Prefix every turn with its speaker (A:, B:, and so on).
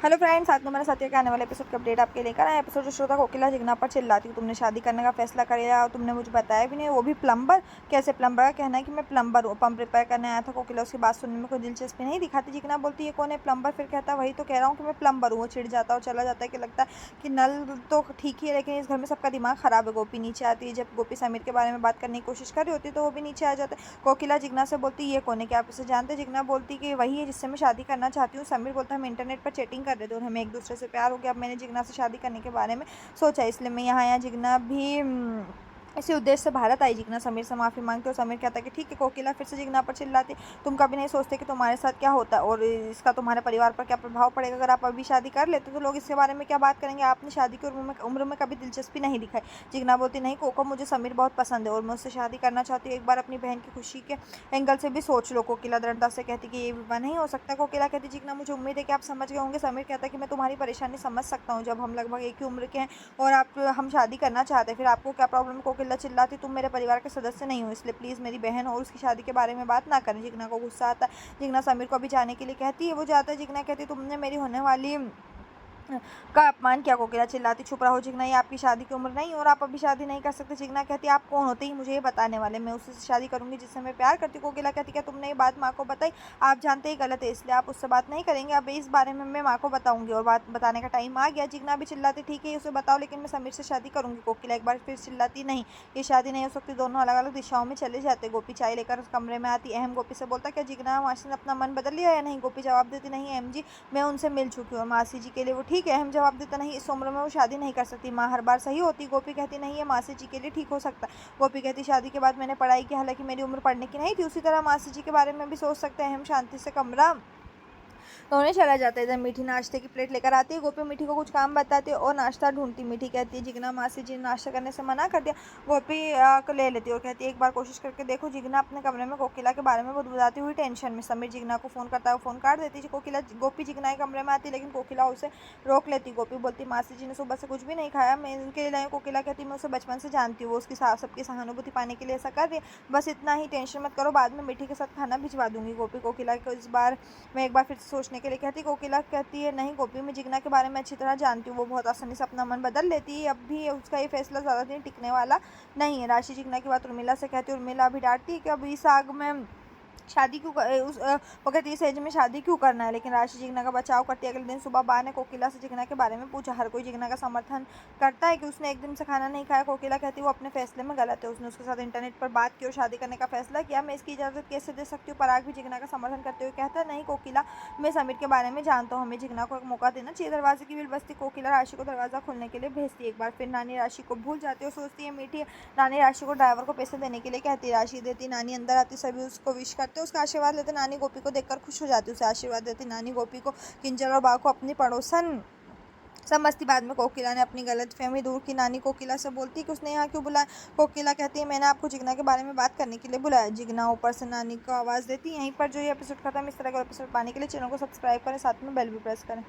A: Hello friends, आज मेरे साथ के आने वाले एपिसोड का अपडेट आपके लेकर आए। एपिसोड जो श्रोता कोकिला जिगना पर चिल्लाती हूँ, तुमने शादी करने का फैसला कर लिया और तुमने मुझे बताया भी नहीं, वो भी प्लम्बर। कैसे प्लम्बर का कहना है कि मैं प्लम्बर हूँ, पंप रिपेयर करने आया था। कोकिला उसकी बात सुनने में कोई दिलचस्पी नहीं दिखाती। जिगना बोलती है कौन है प्लम्बर, फिर कहता वही तो कह रहा हूँ कि मैं प्लम्बर हूँ। वो चिढ़ जाता और चला जाता है कि लगता है कि नल तो ठीक ही है, लेकिन इस घर में सबका दिमाग खराब है। गोपी नीचे आती है। जब गोपी समीर के बारे में बात करने की कोशिश कर रही होती है तो वो भी नीचे आ जाता है। कोकिला जिगना से बोलती ये कौन है, क्या आप इसे जानते? जिगना बोलती कि वही है जिससे मैं शादी करना चाहती हूँ। समीर बोलता हम इंटरनेट पर चैटिंग कर रहे थे और हमें एक दूसरे से प्यार हो गया। अब मैंने जिगना से शादी करने के बारे में सोचा, इसलिए मैं यहाँ आया। जिगना भी इसी उद्देश्य से भारत आई। जिगना समीर से माफ़ी मांगते और समीर कहता है कि ठीक है। कोकिला फिर से जिगना पर चिल्लाती, तुम कभी नहीं सोचते कि तुम्हारे साथ क्या होता है और इसका तुम्हारे परिवार पर क्या प्रभाव पड़ेगा। अगर आप अभी शादी कर लेते तो लोग इसके बारे में क्या बात करेंगे। आपने शादी की उम्र में कभी दिलचस्पी नहीं दिखाई। जिगना बोलती नहीं कोको, मुझे समीर बहुत पसंद है और मैं उससे शादी करना चाहती हूँ। एक बार अपनी बहन की खुशी के एंगल से भी सोच लो। कोकिला दृढ़ता से कहती कि ये विवाह नहीं हो सकता। कोकिला कहती जिगना मुझे उम्मीद है कि आप समझ गए होंगे। समीर कहता कि मैं तुम्हारी परेशानी समझ सकता हूँ, जब हम लगभग एक ही उम्र के हैं और हम शादी करना चाहते हैं, फिर आपको क्या प्रॉब्लम है। कोकिला चिल्लाती तुम मेरे परिवार के सदस्य नहीं हो, इसलिए प्लीज़ मेरी बहन और उसकी शादी के बारे में बात ना करें। जिगना को गुस्सा आता है। जिगना समीर को अभी जाने के लिए कहती है, वो जाता है। जिगना कहती तुमने मेरी होने वाली का अपमान किया। कोकिला चिल्लाती चुप रहो जिगना, ये आपकी शादी की उम्र नहीं और आप अभी शादी नहीं कर सकते। जिगना कहती आप कौन होते ही मुझे ये बताने वाले, मैं उससे शादी करूंगी जिससे मैं प्यार करती हूँ। कोकिला कहती क्या तुमने ये बात माँ को बताई? आप जानते ही गलत है, इसलिए आप उससे बात नहीं करेंगे। अब इस बारे में मैं माँ को बताऊंगी और बात बताने का टाइम आ गया। जिगना भी चिल्लाती ठीक है उसे बताओ, लेकिन मैं समीर से शादी करूंगी। कोकिला एक बार फिर चिल्लाती नहीं, ये शादी नहीं हो सकती। दोनों अलग अलग दिशाओं में चले जाते। गोपी चाय लेकर उस कमरे में आती। अहम गोपी से बोलता क्या जिगना मासी ने अपना मन बदल लिया या नहीं? गोपी जवाब देती नहीं अहम जी, मैं उनसे मिल चुकी हूँ, मासी जी के लिए वो ठीक है। अहम जवाब देता नहीं, इस उम्र में वो शादी नहीं कर सकती, माँ हर बार सही होती। गोपी कहती नहीं, ये मासी जी के लिए ठीक हो सकता है। गोपी कहती शादी के बाद मैंने पढ़ाई की, हालांकि मेरी उम्र पढ़ने की नहीं थी, उसी तरह मासी जी के बारे में भी सोच सकते हैं। अहम शांति से कमरा सोने चला जाता है। इधर मीठी नाश्ते की प्लेट लेकर आती है। गोपी मीठी को कुछ काम बताती है और नाश्ता ढूंढती। मीठी कहती है जिगना मासी जी ने नाश्ता करने से मना कर दिया। गोपी को ले लेती है और कहती है एक बार कोशिश करके देखो। जिगना अपने कमरे में कोकिला के बारे में बुदबुदाती हुई टेंशन में। समीर जिगना को फोन करता है, वो फोन काट देती है। कोकिला गोपी जिगना के कमरे में आती है, लेकिन कोकिला उसे रोक लेती। गोपी बोलती मासी जी ने सुबह से कुछ भी नहीं खाया, मैं इनके लिए लाई हूँ। कोकिला कहती मैं उसे बचपन से जानती हूँ, वो उसकी सबकी सहानुभूति पाने के लिए ऐसा कर रही है, बस इतना ही, टेंशन मत करो, बाद में मीठी के साथ खाना भिजवा दूंगी। गोपी कोकिला को इस बार मैं एक बार फिर से सोचने के लिए कहती। कोकिला कहती है नहीं गोपी, मैं जिगना के बारे में अच्छी तरह जानती हूँ, वो बहुत आसानी से अपना मन बदल लेती है। अब भी उसका ये फैसला ज़्यादा दिन टिकने वाला नहीं है। राशि जिगना की बात उर्मिला से कहती है। उर्मिला अभी डांटती है कि अब इस आग में शादी क्यों वो कहती है इस एज में शादी क्यों करना है, लेकिन राशि जिगना का बचाव करती है। अगले दिन सुबह बा ने कोकिला से जिगना के बारे में पूछा। हर कोई जिगना का समर्थन करता है कि उसने एक दिन से खाना नहीं खाया। कोकिला कहती है वो अपने फैसले में गलत है, उसने उसके साथ इंटरनेट पर बात की और शादी करने का फैसला किया, मैं इसकी इजाज़त कैसे दे सकती हूँ। पराग भी जिगना का समर्थन करते हुए कहता है नहीं कोकिला, मैं समीर के बारे में जानता हूँ, हमें जिगना को एक मौका देना चाहिए। दरवाजे की बिल बजती। कोकिला राशि को दरवाज़ा खोलने के लिए भेजती है। एक बार फिर नानी राशि को भूल जाती है और सोचती है मीठी। नानी राशि को ड्राइवर को पैसे देने के लिए कहती है, राशि देती। नानी अंदर आती, सभी उसको विश करते, उसका आशीर्वाद लेते। नानी गोपी को देखकर खुश हो जाती, उसे आशीर्वाद देती। नानी गोपी को किंजल और बा को अपनी पड़ोसन समझती। बाद में कोकिला ने अपनी गलतफहमी दूर की। नानी कोकिला से बोलती है कि उसने यहाँ क्यों बुलाया। कोकिला कहती है मैंने आपको जिगना के बारे में बात करने के लिए बुलाया। जिगना ऊपर से नानी को आवाज़ देती है। यहीं पर जो ये एपिसोड खत्म। इस तरह का एपिसोड पाने के लिए चैनल को सब्सक्राइब करें, साथ में बेल भी प्रेस करें।